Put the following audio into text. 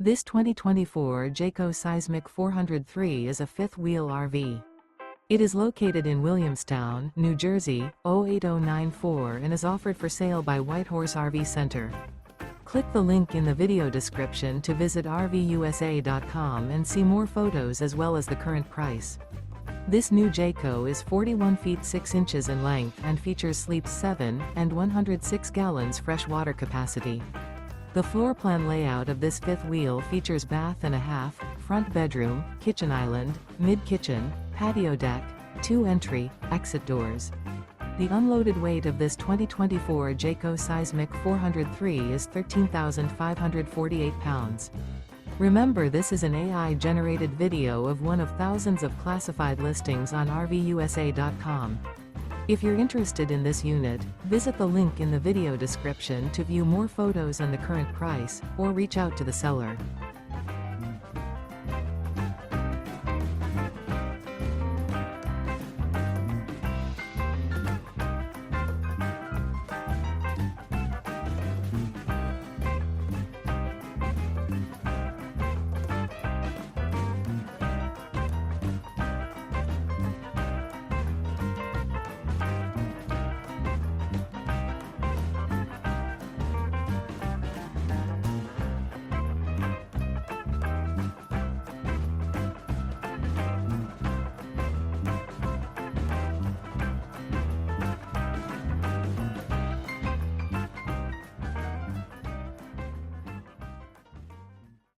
This 2024 Jayco Seismic 403 is a fifth-wheel RV. It is located in Williamstown, New Jersey, 08094 and is offered for sale by Whitehorse RV Center. Click the link in the video description to visit RVUSA.com and see more photos as well as the current price. This new Jayco is 41 feet 6 inches in length and features sleeps 7 and 106 gallons fresh water capacity. The floor plan layout of this fifth wheel features bath and a half, front bedroom, kitchen island, mid-kitchen, patio deck, 2 entry, exit doors. The unloaded weight of this 2024 Jayco Seismic 403 is 13,548 pounds. Remember, this is an AI-generated video of one of thousands of classified listings on RVUSA.com. If you're interested in this unit, visit the link in the video description to view more photos and the current price, or reach out to the seller.